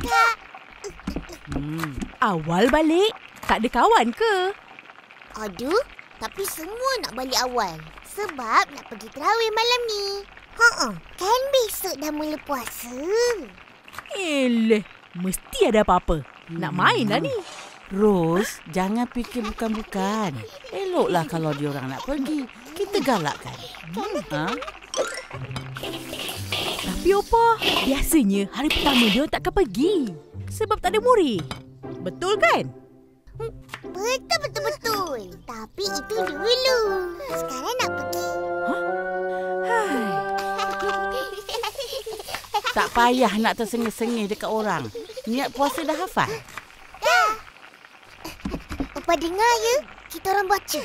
Kak. Awal balik? Tak ada kawan ke? Aduh, tapi semua nak balik awal. Sebab nak pergi terawih malam ni. Kan besok dah mula puasa. Eleh, mesti ada apa-apa. Nak main lah ni. Ros, jangan fikir bukan-bukan. Eloklah kalau diorang nak pergi. Kita galakkan. Tapi Opa, biasanya hari pertama dia takkan pergi. Sebab tak ada murid. Betul kan? Betul. Tapi itu dulu. Sekarang nak pergi. Tak payah nak tersengih-sengih dekat orang. Niat puasa dah hafal. Dah. Opa dengar ya? Kita orang baca.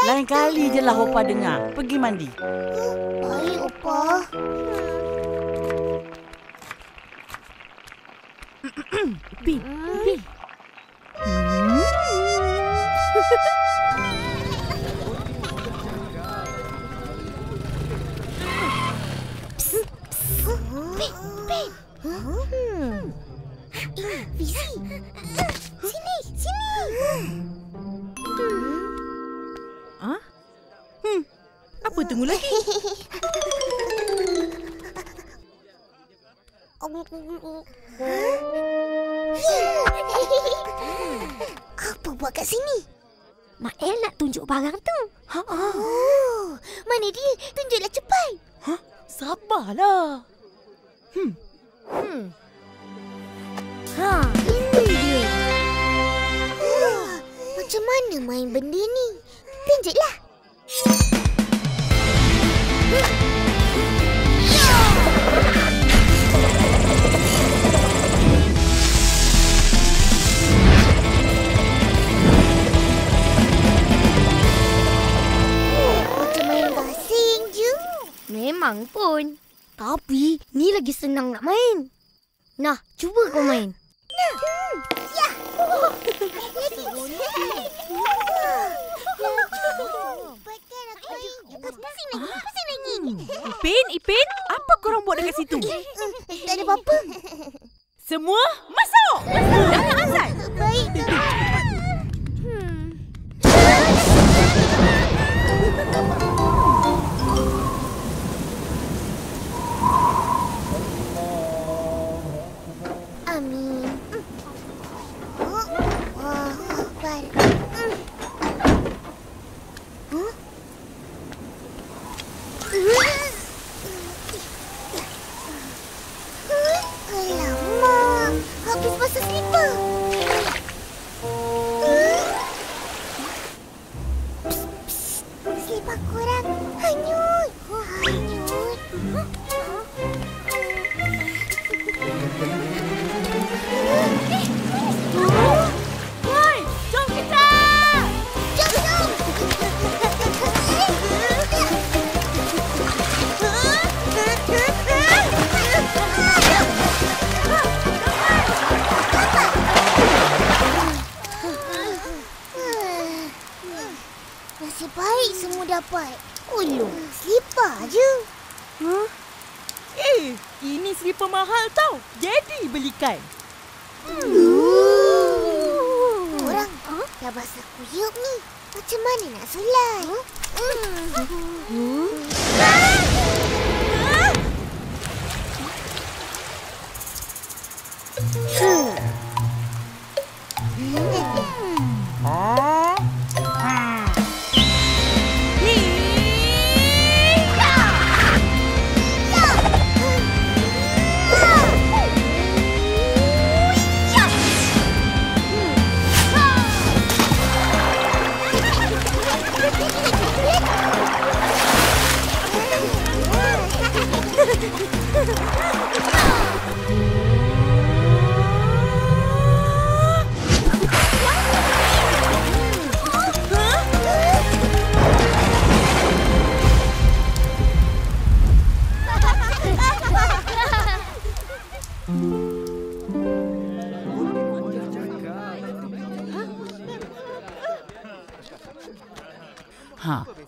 Lain kali je lah Opa dengar. Pergi mandi. Baik, Opa. Ipin. Fizi. Sini. Apa tunggu lagi? Apa buat kat sini? Mak El nak tunjuk barang tu. Mana dia? Tunjuklah cepat. Sabarlah. Ini dia. Macam mana main benda ni? Tunjuklah. Macam main gasing je. Memang pun. Tapi ni lagi senang nak main. Nah, cuba kau main. Ya. Pusing lagi. Ipin, apa korang buat dekat situ? Tak ada apa-apa. Semua masuk! Dah nak azan? Baik. Amin. Alamak, habis basah slipper. Slipper korang hanyut. Woi, jom kita! Jom. Nasib baik semua dapat. Slipper je. Ini slipper mahal tau. Jadi belikan. Orang dah basah kuyup ni. Macam mana nak solat?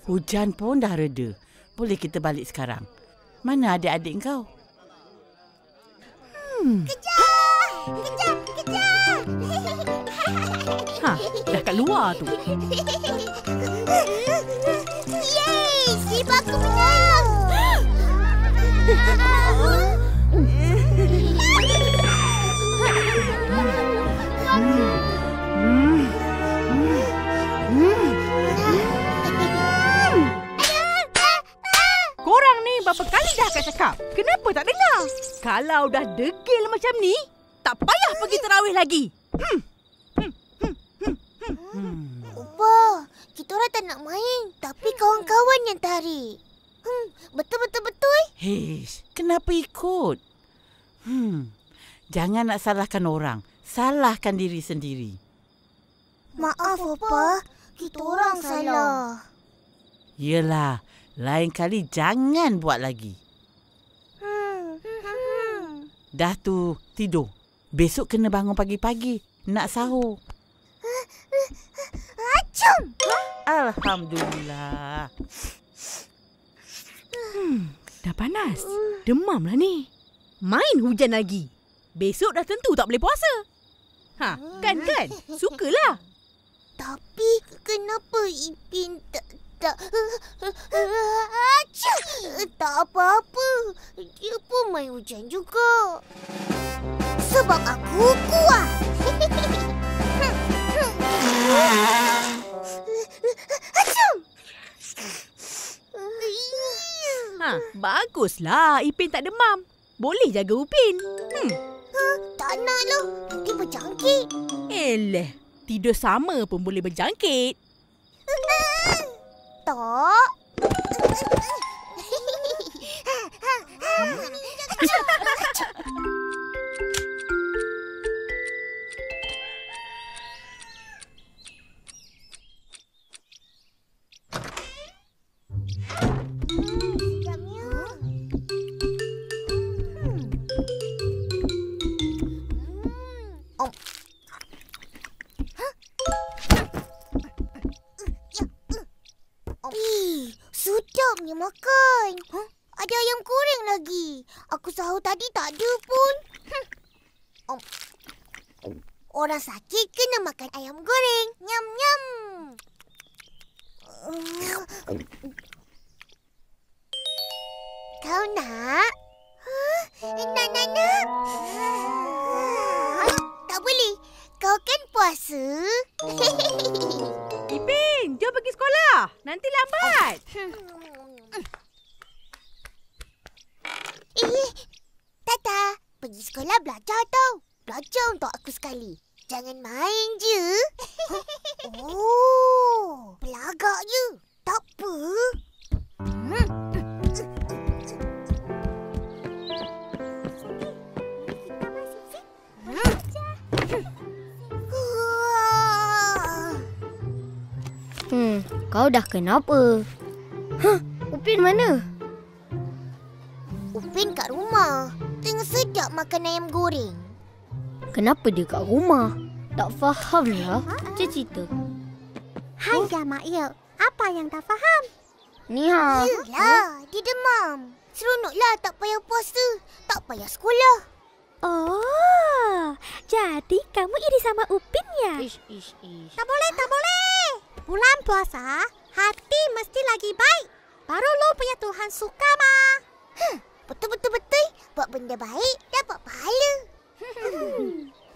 Hujan pun dah reda. Boleh kita balik sekarang. Mana adik-adik kau? Kejar! kat luar tu. Yeay! Sibuk aku menang! Korang ni berapa kali dah Kak cakap? Kenapa tak dengar? Kalau dah degil macam ni, tak payah pergi tarawih lagi. Opa, kita orang tak nak main. Tapi kawan-kawan yang tarik. Betul. Hish, kenapa ikut? Jangan nak salahkan orang. Salahkan diri sendiri. Maaf, Opa. Kita orang salah. Yelah, lain kali jangan buat lagi. Dah tu, tidur. Besok kena bangun pagi-pagi. Nak sahur. Acum! Alhamdulillah. Dah panas. Demam lah ni. Main hujan lagi. Besok dah tentu tak boleh puasa. Kan? Sukalah. Tapi kenapa Ipin tak Acum! Tak apa-apa. Dia pun main hujan juga. Sebab aku kuat. Acum! Baguslah Ipin tak demam. Boleh jaga Upin. Tak nak lah. Nanti berjangkit. Eleh, tidur sama pun boleh berjangkit. Tak. Sedapnya makan. Ada ayam goreng lagi. Aku sahur tadi tak ada pun. Orang sakit kena makan ayam goreng. Nyam-nyam. Kau nak? Nak. Tak boleh. Kau kan puasa. Ipin, jom pergi sekolah. Nanti lambat. Tata, pergi sekolah belajar tau. Belajar untuk aku sekali. Jangan main je. Oh, pelagak je. Tak apa. Kau dah kenapa? Upin mana? Upin kat rumah. Tengah sedap makan ayam goreng. Kenapa dia kat rumah? Tak faham lah. Cerita. Hai dah Mak Yuk. Apa yang tak faham? Ni ha. Yelah, dia demam. Seronoklah tak payah puasa. Tak payah sekolah. Oh, jadi kamu iri sama Upin ya? Ish. Tak boleh. Bulan puasa, hati mesti lagi baik. Baru lu punya Tuhan suka, Ma. Betul. Buat benda baik, dapat pahala.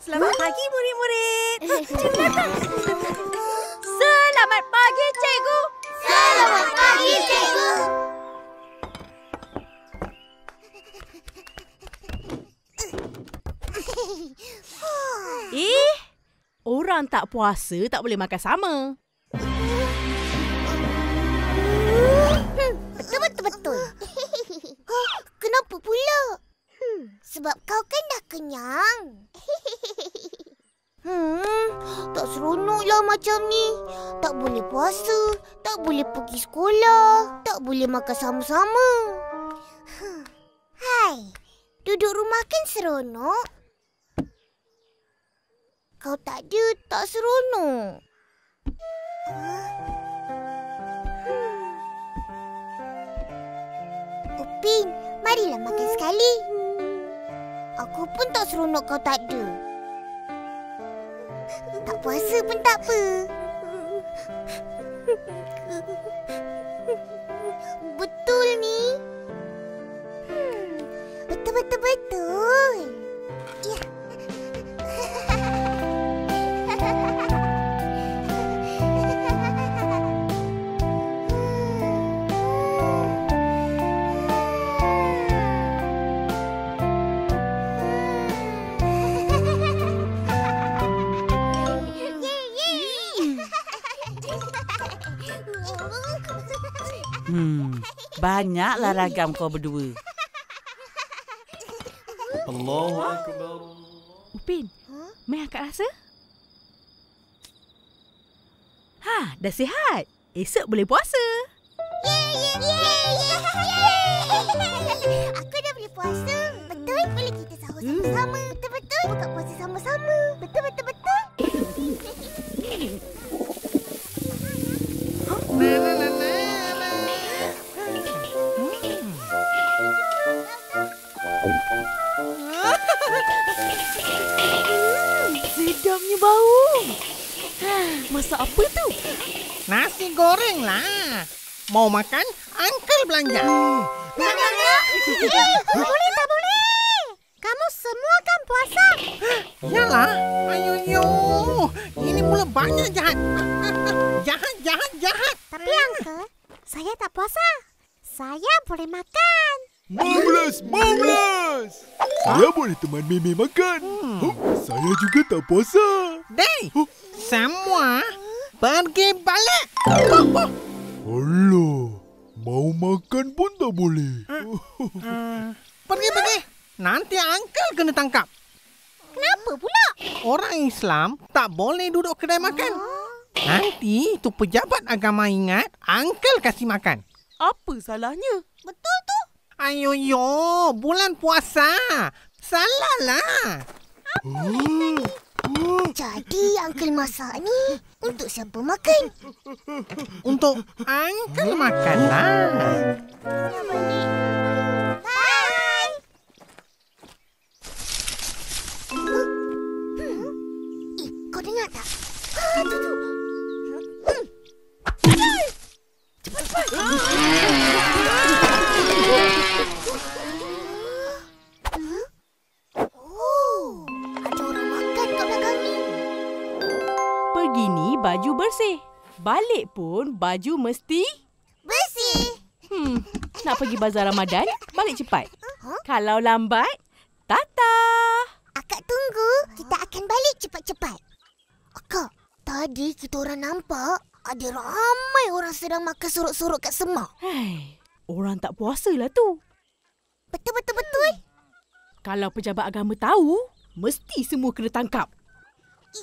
Selamat pagi murid-murid. Selamat pagi cikgu. Selamat pagi, cikgu. Orang tak puasa tak boleh makan sama. Betul. Kenapa pula? Sebab kau kan dah kenyang. Tak seronoklah macam ni. Tak boleh puasa, tak boleh pergi sekolah, tak boleh makan sama-sama. Hai, duduk rumah kan seronok? Kau tak ada, tak seronok. Upin, marilah makan sekali. Aku pun tak seronok kau tak ada. Tak puasa pun tak apa. Betul ni. Betul. Ya. Banyaklah ragam kau berdua. Allahu Akbar. Upin, mai akak rasa? Dah sihat. Esok boleh puasa. Aku dah boleh puasa. Betul? Boleh kita sahur sama-sama. Betul-betul. Buka puasa sama-sama. Betul-betul. Sedapnya bau. Masak apa tu? Nasi goreng lah. Mau makan? Uncle belanja. Boleh tak boleh? Kamu semua kan puasa. Yalah. Ayo. Ini mula banyak jahat. Jahat. Tapi Uncle, saya tak puasa. Saya boleh makan. Marvelous! Saya boleh teman Mimi makan. Saya juga tak puasa. Day, semua pergi balik. Alah, mau makan pun tak boleh. Pergi. Nanti Uncle kena tangkap. Kenapa pula? Orang Islam tak boleh duduk kedai makan. Nanti tu pejabat agama ingat Uncle kasih makan. Apa salahnya? Betul tu. Ayo, bulan puasa. Salah lah. Jadi Uncle masak ni untuk siapa makan? Untuk Uncle makan lah. Bye. Kau dengar tak? Tu. Ada orang makan kat belakang ni. Pergi ni baju bersih. Balik pun baju mesti... Bersih. Nak pergi bazar Ramadan, balik cepat. Kalau lambat, tata. Akak tunggu. Kita akan balik cepat-cepat. Akak, tadi kita orang nampak ada ramai orang sedang makan surut-surut kat semak. Orang tak puasa lah tu. Betul. Kalau pejabat agama tahu, mesti semua kena tangkap.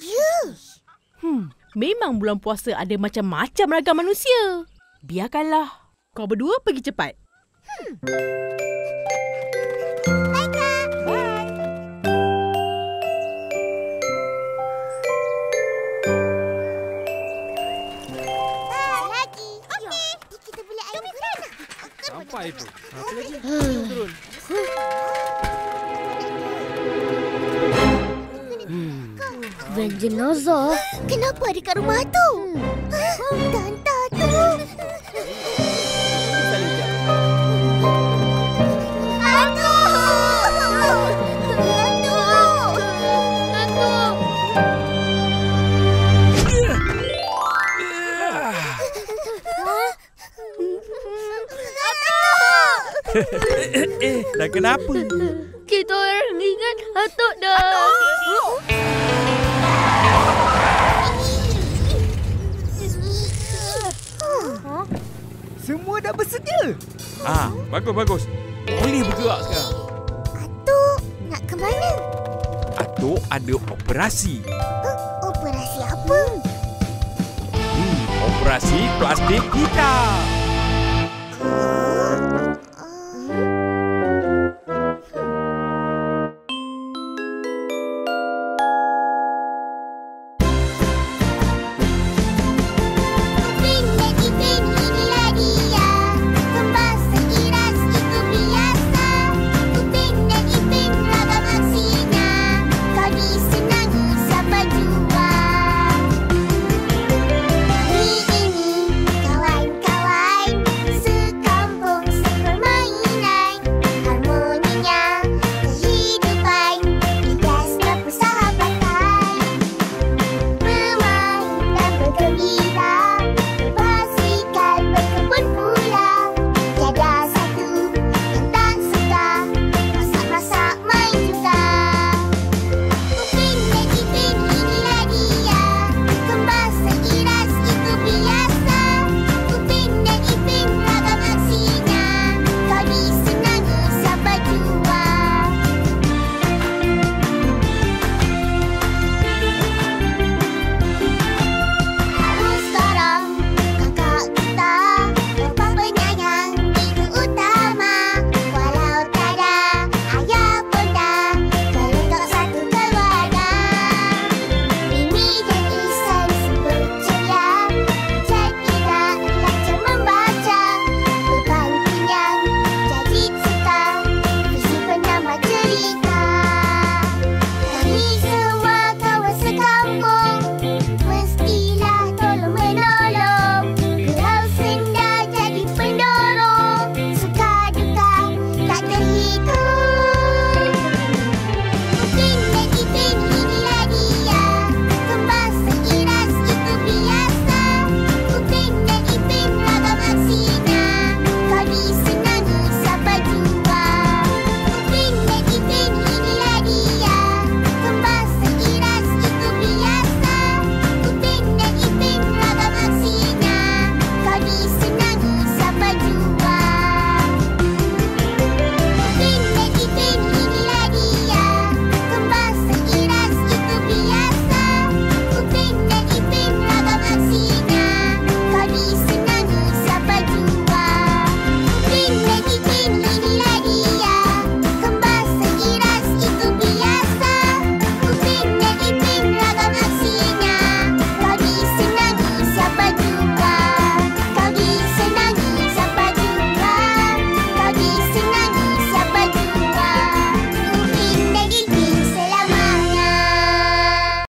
Ya. Memang bulan puasa ada macam-macam ragam manusia. Biarkanlah. Kau berdua pergi cepat. Bye, Kak. Bye. Lagi. Okey. Kita beli air mineral nak. Sampai tu. Apa lagi? Turun. Van jenazah. Kenapa ada kat rumah tu? Tanta tu. Dah kenapa? Kita orang ingat Atuk dah. Semua dah bersedia. Bagus. Boleh bergerak sekarang. Atuk nak ke mana? Atuk ada operasi. Operasi apa? Operasi plastik hitam.